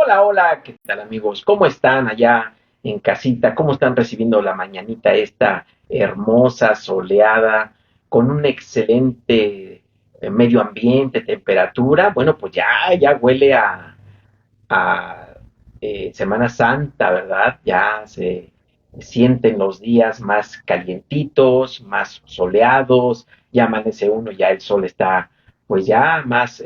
Hola, hola, ¿qué tal amigos? ¿Cómo están allá en casita? ¿Cómo están recibiendo la mañanita esta hermosa, soleada, con un excelente medio ambiente, temperatura? Bueno, pues ya huele a Semana Santa, ¿verdad? Ya se sienten los días más calientitos, más soleados, ya amanece uno, ya el sol está pues ya más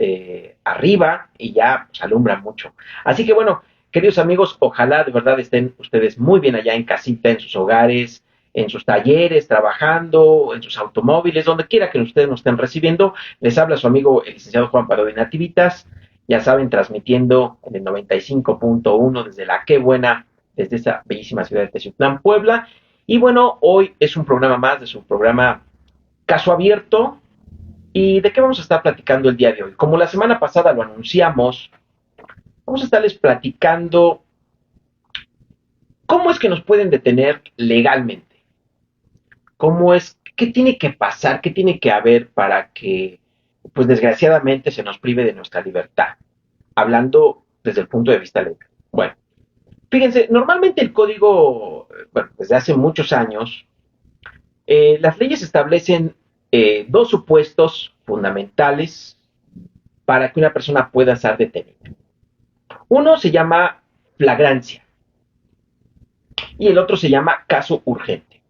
arriba y ya pues, alumbra mucho. Así que bueno, queridos amigos, ojalá de verdad estén ustedes muy bien allá en casita, en sus hogares, en sus talleres, trabajando, en sus automóviles, donde quiera que ustedes nos estén recibiendo. Les habla su amigo el licenciado Juan Parodi Nativitas, ya saben, transmitiendo en el 95.1 desde la Qué Buena, desde esa bellísima ciudad de Teciutlán, Puebla. Y bueno, hoy es un programa más de su programa Caso Abierto. ¿Y de qué vamos a estar platicando el día de hoy? Como la semana pasada lo anunciamos, vamos a estarles platicando cómo es que nos pueden detener legalmente. ¿Cómo es, qué tiene que pasar, qué tiene que haber para que, pues desgraciadamente, se nos prive de nuestra libertad? Hablando desde el punto de vista legal. Bueno, fíjense, normalmente el código, bueno, desde hace muchos años, las leyes establecen dos supuestos fundamentales para que una persona pueda ser detenida. Uno se llama flagrancia y el otro se llama caso urgente.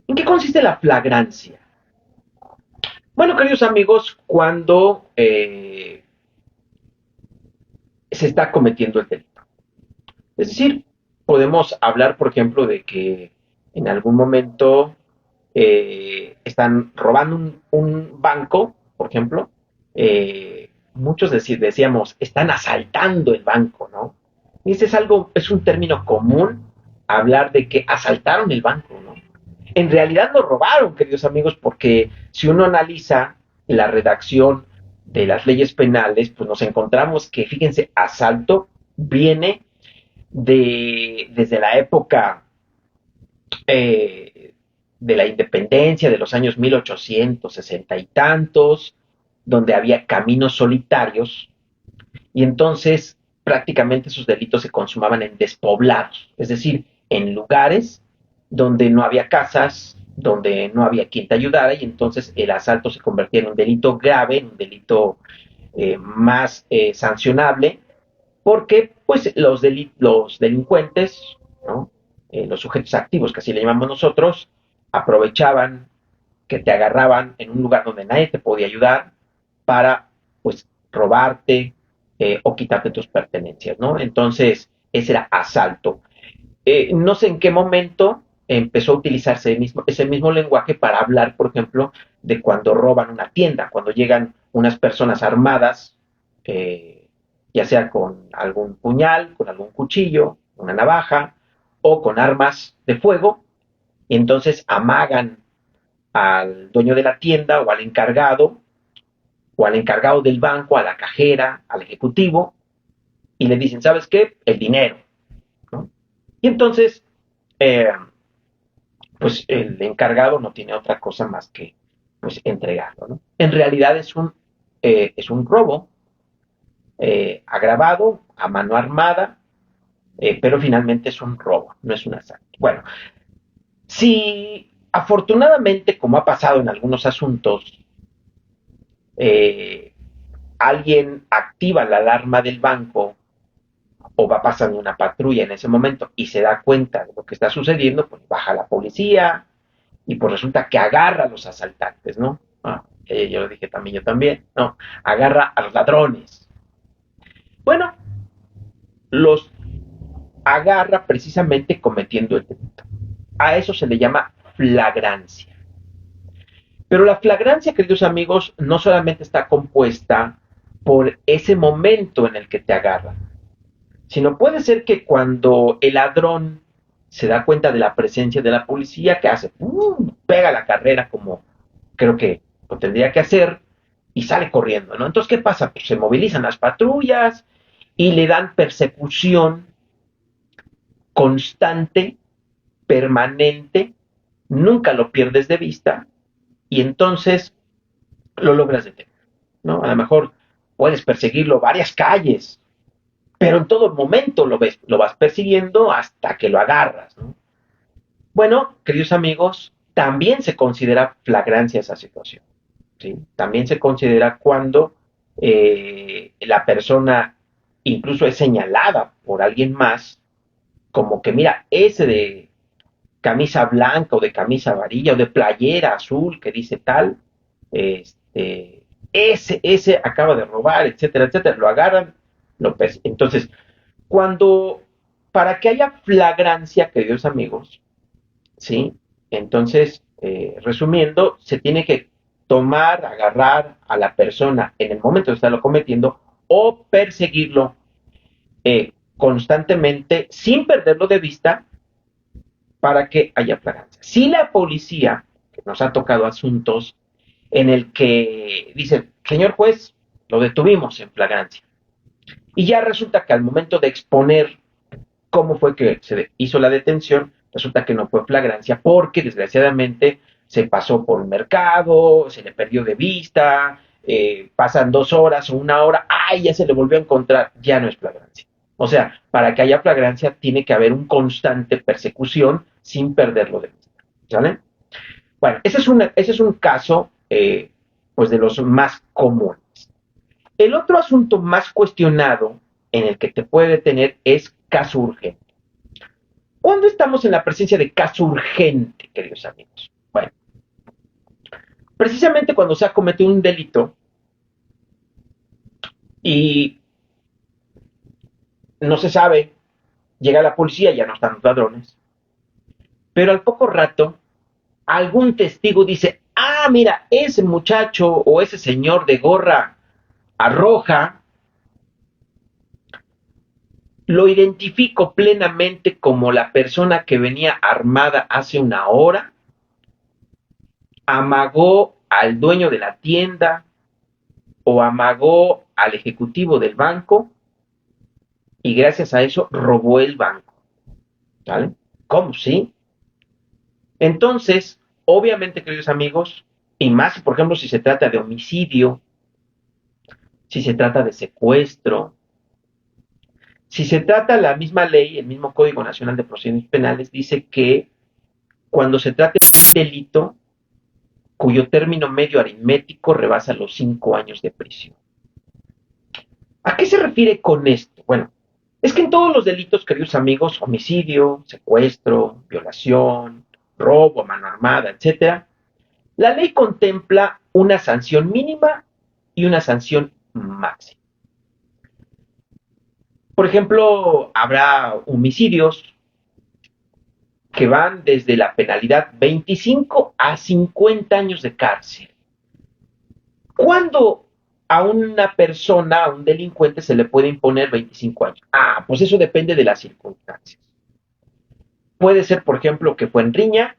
¿En qué consiste la flagrancia? Bueno, queridos amigos, cuando se está cometiendo el delito. Es decir, podemos hablar, por ejemplo, de que en algún momento están robando un banco, por ejemplo. Muchos decíamos, están asaltando el banco, ¿no? Y ese es algo, es un término común, hablar de que asaltaron el banco, ¿no? En realidad lo robaron, queridos amigos, porque si uno analiza la redacción de las leyes penales, pues nos encontramos que, fíjense, asalto viene desde la época eh, de la independencia de los años 1860 y tantos, donde había caminos solitarios, y entonces prácticamente esos delitos se consumaban en despoblados, es decir, en lugares donde no había casas, donde no había quien te ayudara, y entonces el asalto se convertía en un delito grave, en un delito más sancionable, porque pues los delincuentes, ¿no? Los sujetos activos, que así le llamamos nosotros, aprovechaban que te agarraban en un lugar donde nadie te podía ayudar para pues robarte o quitarte tus pertenencias, ¿no? Entonces, ese era asalto. No sé en qué momento empezó a utilizarse ese mismo lenguaje para hablar, por ejemplo, de cuando roban una tienda, cuando llegan unas personas armadas, ya sea con algún puñal, con algún cuchillo, una navaja o con armas de fuego, y entonces amagan al dueño de la tienda o al encargado del banco, a la cajera, al ejecutivo, y le dicen, ¿sabes qué? El dinero, ¿no? Y entonces, eh, pues el encargado no tiene otra cosa más que pues entregarlo, ¿no? En realidad es un robo agravado a mano armada, pero finalmente es un robo, no es un asalto. Bueno, si afortunadamente, como ha pasado en algunos asuntos, eh, alguien activa la alarma del banco o va pasando una patrulla en ese momento y se da cuenta de lo que está sucediendo, pues baja la policía y pues resulta que agarra a los asaltantes, ¿no? Yo lo dije también, yo también, ¿no? Agarra a los ladrones. Bueno, los agarra precisamente cometiendo el delito. A eso se le llama flagrancia. Pero la flagrancia, queridos amigos, no solamente está compuesta por ese momento en el que te agarran, sino puede ser que cuando el ladrón se da cuenta de la presencia de la policía, que hace, pega la carrera como creo que lo tendría que hacer y sale corriendo, ¿no? Entonces, ¿qué pasa? Pues se movilizan las patrullas y le dan persecución constante, permanente, nunca lo pierdes de vista y entonces lo logras detener, ¿no? A lo mejor puedes perseguirlo varias calles, pero en todo momento lo vas persiguiendo hasta que lo agarras, ¿no? Bueno, queridos amigos, también se considera flagrancia esa situación, ¿sí? También se considera cuando la persona incluso es señalada por alguien más, como que mira, ese de camisa blanca o de camisa amarilla o de playera azul que dice tal, ese acaba de robar, etcétera, etcétera, lo agarran, entonces, cuando, para que haya flagrancia, queridos amigos, ¿sí? Entonces, resumiendo, se tiene que tomar, agarrar a la persona en el momento de estarlo cometiendo o perseguirlo constantemente sin perderlo de vista para que haya flagrancia. Si la policía, que nos ha tocado asuntos en el que dice, señor juez, lo detuvimos en flagrancia, y ya resulta que al momento de exponer cómo fue que se hizo la detención, resulta que no fue flagrancia porque desgraciadamente se pasó por un mercado, se le perdió de vista, pasan 2 horas o 1 hora, ¡ay! Ya se le volvió a encontrar, ya no es flagrancia. O sea, para que haya flagrancia tiene que haber un constante persecución sin perderlo de vista. ¿Sale? Bueno, ese es un caso pues de los más comunes. El otro asunto más cuestionado en el que te puede detener es caso urgente. ¿Cuándo estamos en la presencia de caso urgente, queridos amigos? Bueno, precisamente cuando se ha cometido un delito y no se sabe, llega la policía, ya no están los ladrones, pero al poco rato algún testigo dice, ah, mira, ese muchacho o ese señor de gorra roja, lo identifico plenamente como la persona que venía armada hace 1 hora, amagó al dueño de la tienda o amagó al ejecutivo del banco y gracias a eso robó el banco. ¿Vale? ¿Cómo? Sí. Entonces, obviamente, queridos amigos, y más, por ejemplo, si se trata de homicidio, si se trata de secuestro, si se trata la misma ley, el mismo Código Nacional de Procedimientos Penales, dice que cuando se trate de un delito cuyo término medio aritmético rebasa los 5 años de prisión. ¿A qué se refiere con esto? Bueno, es que en todos los delitos, queridos amigos, homicidio, secuestro, violación, robo a mano armada, etcétera, la ley contempla una sanción mínima y una sanción máxima. Por ejemplo, habrá homicidios que van desde la penalidad 25 a 50 años de cárcel. ¿Cuándo a una persona, a un delincuente, se le puede imponer 25 años? Ah, pues eso depende de las circunstancias. Puede ser, por ejemplo, que fue en riña,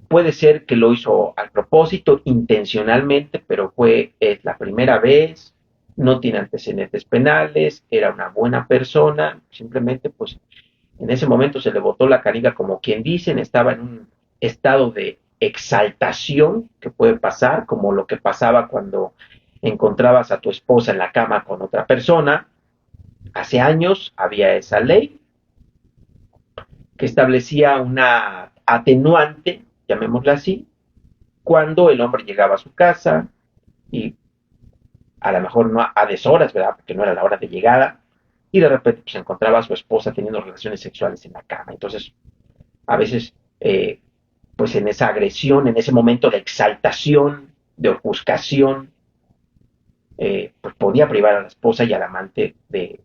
puede ser que lo hizo al propósito, intencionalmente, pero es la primera vez, no tiene antecedentes penales, era una buena persona, simplemente pues en ese momento se le botó la canica como quien dicen, estaba en un estado de exaltación que puede pasar, como lo que pasaba cuando encontrabas a tu esposa en la cama con otra persona. Hace años había esa ley que establecía una atenuante, llamémosla así, cuando el hombre llegaba a su casa y a lo mejor no a deshoras, ¿verdad? Porque no era la hora de llegada, y de repente pues, encontraba a su esposa teniendo relaciones sexuales en la cama. Entonces, a veces, pues en esa agresión, en ese momento de exaltación, de ofuscación, pues podía privar a la esposa y al amante de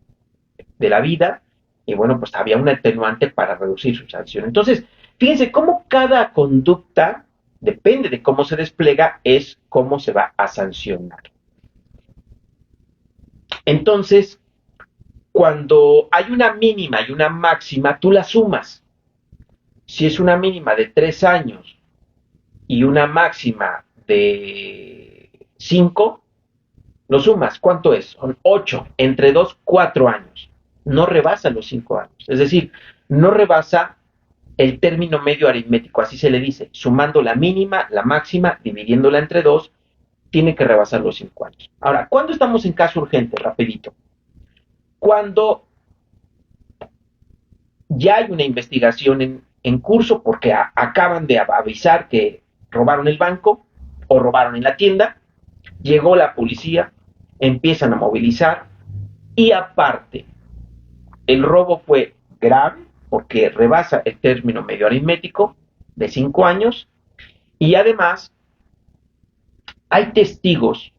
la vida, y bueno, pues había un atenuante para reducir su sanción. Entonces, fíjense cómo cada conducta, depende de cómo se despliega, es cómo se va a sancionar. Entonces, cuando hay una mínima y una máxima, tú la sumas. Si es una mínima de 3 años y una máxima de 5, lo sumas. ¿Cuánto es? Son 8. Entre 2, 4 años. No rebasa los 5 años. Es decir, no rebasa el término medio aritmético, así se le dice. Sumando la mínima, la máxima, dividiéndola entre 2, tiene que rebasar los 5 años. Ahora, ¿cuándo estamos en caso urgente? Rapidito. Cuando ya hay una investigación en curso porque acaban de avisar que robaron el banco o robaron en la tienda, llegó la policía, empiezan a movilizar y aparte, el robo fue grave porque rebasa el término medio aritmético de 5 años y además hay testigos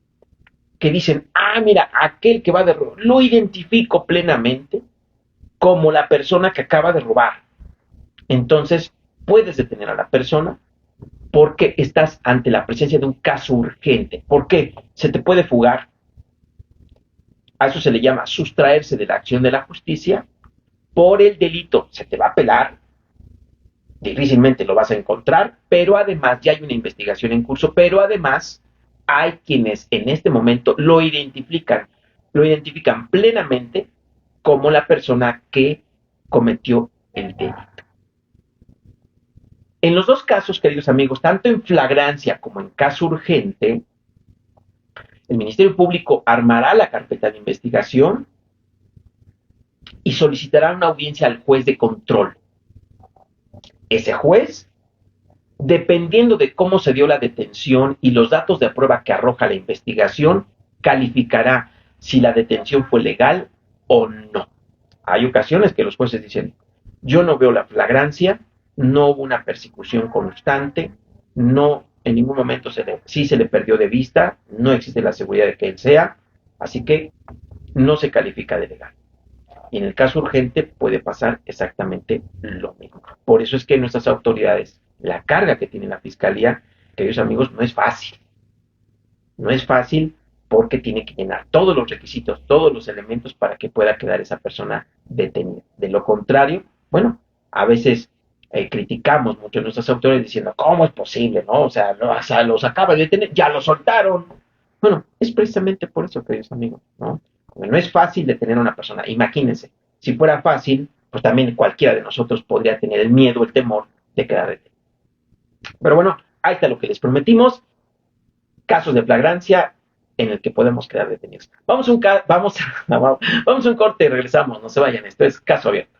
que dicen, mira, aquel que va de robo, lo identifico plenamente como la persona que acaba de robar. Entonces, puedes detener a la persona porque estás ante la presencia de un caso urgente. ¿Por qué? Se te puede fugar. A eso se le llama sustraerse de la acción de la justicia por el delito. Se te va a apelar, difícilmente lo vas a encontrar, pero además ya hay una investigación en curso, pero además hay quienes en este momento lo identifican plenamente como la persona que cometió el delito. En los dos casos, queridos amigos, tanto en flagrancia como en caso urgente, el Ministerio Público armará la carpeta de investigación y solicitará una audiencia al juez de control. Ese juez, dependiendo de cómo se dio la detención y los datos de prueba que arroja la investigación, calificará si la detención fue legal o no. Hay ocasiones que los jueces dicen, yo no veo la flagrancia, no hubo una persecución constante, no en ningún momento sí se le perdió de vista, no existe la seguridad de que él sea, así que no se califica de legal. Y en el caso urgente puede pasar exactamente lo mismo. Por eso es que nuestras autoridades, la carga que tiene la Fiscalía, queridos amigos, no es fácil. No es fácil porque tiene que llenar todos los requisitos, todos los elementos para que pueda quedar esa persona detenida. De lo contrario, bueno, a veces criticamos mucho a nuestras autoridades diciendo, ¿cómo es posible? ¿No? O sea, los acaba de detener, ya lo soltaron. Bueno, es precisamente por eso, queridos amigos, ¿no? No es fácil detener a una persona. Imagínense, si fuera fácil, pues también cualquiera de nosotros podría tener el miedo, el temor de quedar detenido. Pero bueno, ahí está lo que les prometimos. Casos de flagrancia en el que podemos quedar detenidos. Vamos a un corte y regresamos. No se vayan, esto es Caso Abierto.